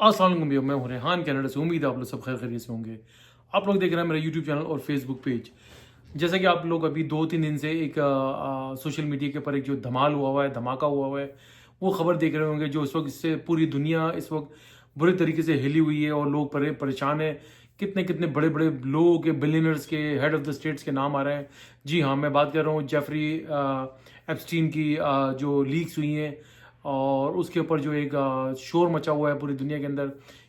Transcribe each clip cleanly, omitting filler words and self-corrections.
अस्सलाम वालेकुम, मैं हूं रेहान कनाडा से। उम्मीद है आप लोग सब खैर खैरियत से होंगे। आप लोग देख रहे हैं मेरा यूट्यूब चैनल और फेसबुक पेज। जैसा कि आप लोग अभी 2-3 दिन से एक सोशल मीडिया के ऊपर एक जो धमाल हुआ है, धमाका हुआ है, वो खबर देख रहे होंगे, जो इस वक्त इससे पूरी दुनिया इस वक्त बुरे तरीके से हिली हुई है और लोग परेशान हैं। कितने कितने बड़े बड़े लोगों के, बिलियनर्स के, हेड ऑफ द स्टेट्स के नाम आ रहे हैं। जी हाँ, मैं बात कर रहा हूँ जेफरी एप्स्टीन की, जो लीक्स हुई हैं और उसके ऊपर जो एक शोर मचा हुआ है पूरी दुनिया के अंदर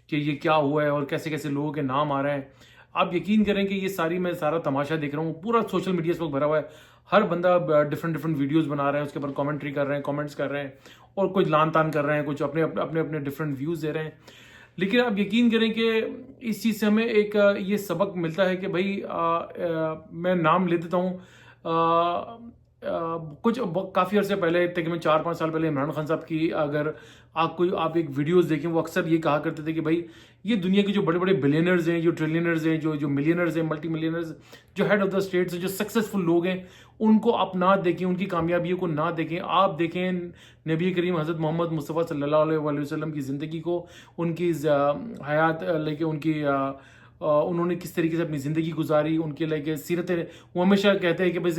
कि ये क्या हुआ है और कैसे कैसे लोगों के नाम आ रहे हैं। आप यकीन करें कि मैं सारा तमाशा देख रहा हूँ। पूरा सोशल मीडिया इस वक्त भरा हुआ है। हर बंदा डिफरेंट डिफरेंट वीडियोस बना रहे हैं, उसके ऊपर कमेंट्री कर रहे हैं, कमेंट्स कर रहे हैं और कुछ लान तान कर रहे हैं, कुछ अपने अपने अपने डिफरेंट व्यूज़ दे रहे हैं। लेकिन आप यकीन करें कि इस चीज़ से हमें एक ये सबक मिलता है कि भाई मैं नाम ले देता हूँ। कुछ काफ़ी अर्से पहले, तकरीबन 4-5 साल पहले, इमरान खान साहब की अगर आप एक वीडियोस देखें, वो अक्सर ये कहा करते थे कि भाई ये दुनिया के जो बड़े बड़े बिलियनर्स हैं, जो ट्रिलियनर्स हैं, जो मिलियनर्स हैं, मल्टी मिलियनर्स, जो हेड ऑफ द स्टेट्स हैं, जो सक्सेसफुल लोग हैं, उनको आप ना देखें, उनकी कामयाबियों को ना देखें। आप देखें नबी करीम हज़रत मोहम्मद मुस्तफ़ा सल्लल्लाहु अलैहि वसल्लम की ज़िंदगी को, उनकी हयात, लेके उनकी उन्होंने किस तरीके से अपनी ज़िंदगी गुजारी, उनके लेके सीरत। वो हमेशा कहते हैं कि भाई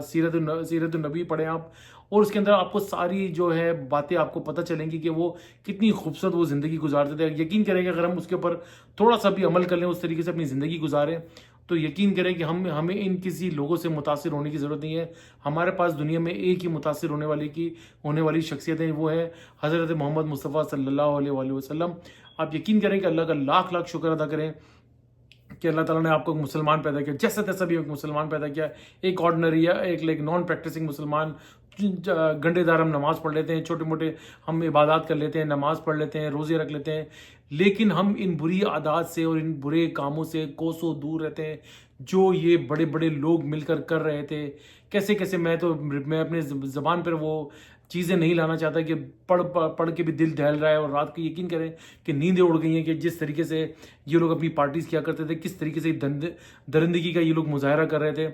सीरत नबी पढ़ें आप, और उसके अंदर आपको सारी जो है बातें आपको पता चलेंगी कि वो कितनी खूबसूरत वो ज़िंदगी गुजारते थे। यकीन करेंगे अगर हम उसके ऊपर थोड़ा सा भी अमल कर लें, उस तरीके से अपनी ज़िंदगी गुजारें, तो यकीन करें कि हमें इन किसी लोगों से मुतासिर होने की ज़रूरत नहीं है। हमारे पास दुनिया में एक ही मुतासिर होने वाली शख्सियत है, वो है हज़रत मोहम्मद मुस्तफ़ा सल्लल्लाहु अलैहि वसल्लम। आप यकीन करें कि अल्लाह का लाख लाख शुक्र अदा करें कि अल्लाह ताला ने आपको मुसलमान पैदा किया, जैसा तैसा भी एक मुसलमान पैदा किया। एक ऑर्डिनरी या एक नॉन प्रैक्टिसिंग मुसलमान, घंटेदार हम नमाज पढ़ लेते हैं, छोटे मोटे हम इबादत कर लेते हैं, नमाज पढ़ लेते हैं, रोज़े रख लेते हैं, लेकिन हम इन बुरी आदत से और इन बुरे कामों से कोसों दूर रहते हैं जो ये बड़े बड़े लोग मिलकर कर रहे थे। कैसे कैसे मैं अपने ज़बान पर वो चीज़ें नहीं लाना चाहता कि पढ़ के भी दिल दहल रहा है। और रात को यकीन करें कि नींदें उड़ गई हैं कि जिस तरीके से ये लोग अपनी पार्टीज़ किया करते थे, किस तरीके से दरिंदगी का ये लोग मुजाहरा कर रहे थे।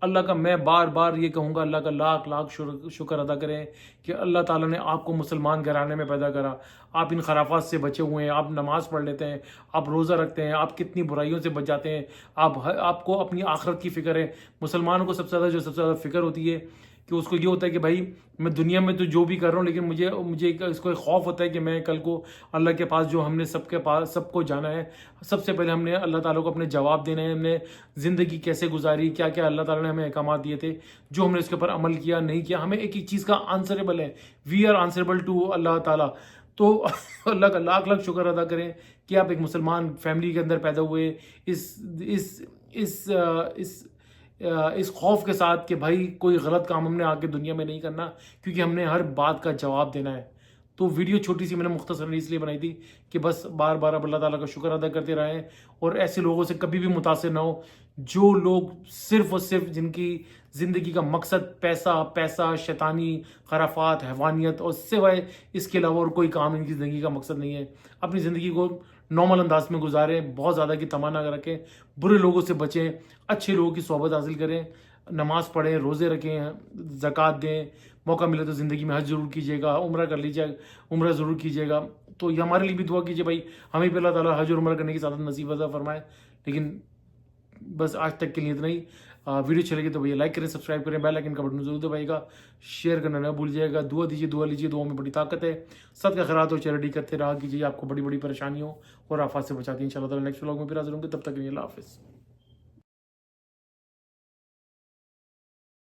अल्लाह का मैं बार बार ये कहूँगा, अल्लाह का लाख लाख शुक्र अदा करें कि अल्लाह ताला ने आपको मुसलमान घराने में पैदा करा। आप इन खराफात से बचे हुए हैं, आप नमाज़ पढ़ लेते हैं, आप रोज़ा रखते हैं, आप कितनी बुराइयों से बच जाते हैं। आपको अपनी आखिरत की फ़िक्र है। मुसलमानों को सबसे ज़्यादा फ़िक्र होती है कि उसको ये होता है कि भाई मैं दुनिया में तो जो भी कर रहा हूँ, लेकिन मुझे इसको एक खौफ होता है कि मैं कल को अल्लाह के पास, जो हमने सबको जाना है, सबसे पहले हमने अल्लाह ताला को अपने जवाब देना है। हमने ज़िंदगी कैसे गुजारी, क्या क्या अल्लाह ताला ने हमें अहकामात दिए थे, जो हमने इसके ऊपर अमल किया नहीं किया, हमें एक ही चीज़ का आंसरेबल है। We are answerable to Allah ताला। तो अल्लाह का लाख लाख शुक्र अदा करें कि आप एक मुसलमान फैमिली के अंदर पैदा हुए, इस खौफ के साथ कि भाई कोई गलत काम हमने आगे दुनिया में नहीं करना, क्योंकि हमने हर बात का जवाब देना है। तो वीडियो छोटी सी मैंने मुख्तसर इसलिए बनाई थी कि बस बार बार अब अल्लाह ताला का शुक्र अदा करते रहें और ऐसे लोगों से कभी भी मुतासिर ना हो, जो लोग सिर्फ और सिर्फ जिनकी ज़िंदगी का मकसद पैसा, शैतानी खराफात, हैवानियत और सिवाय इसके अलावा और कोई काम इनकी ज़िंदगी का मकसद नहीं है। अपनी ज़िंदगी को नॉर्मल अंदाज में गुजारें, बहुत ज़्यादा की तमन्ना रखें, बुरे लोगों से बचें, अच्छे लोगों की सोहबत हासिल करें, नमाज़ पढ़ें, रोज़े रखें, ज़कात दें, मौका मिले तो ज़िंदगी में हज ज़रूर कीजिएगा, उम्रा कर लीजिए, उम्रा ज़रूर कीजिएगा। तो ये हमारे लिए भी दुआ कीजिए भाई, हमें भी अल्लाह ताला हज और उम्रा करने की सादत नसीब अता फरमाए। लेकिन बस आज तक के लिए इतना ही। वीडियो अच्छी लगी तो भैया लाइक करें, सब्सक्राइब करें, बेल आइकन का बटन जरूर दबाइएगा, शेयर करना ना भूलिएगा। दुआ दीजिए, दुआ लीजिए, दुआ में बड़ी ताकत है। सदका खैरात और चैरिटी करते रहा कीजिए, आपको बड़ी बड़ी परेशानियों और आफत से बचाती है। इंशाल्लाह ताला नेक्स्ट व्लॉग में फिर हाजिर होंगे, तब तक के लिए अल्लाह हाफिज़।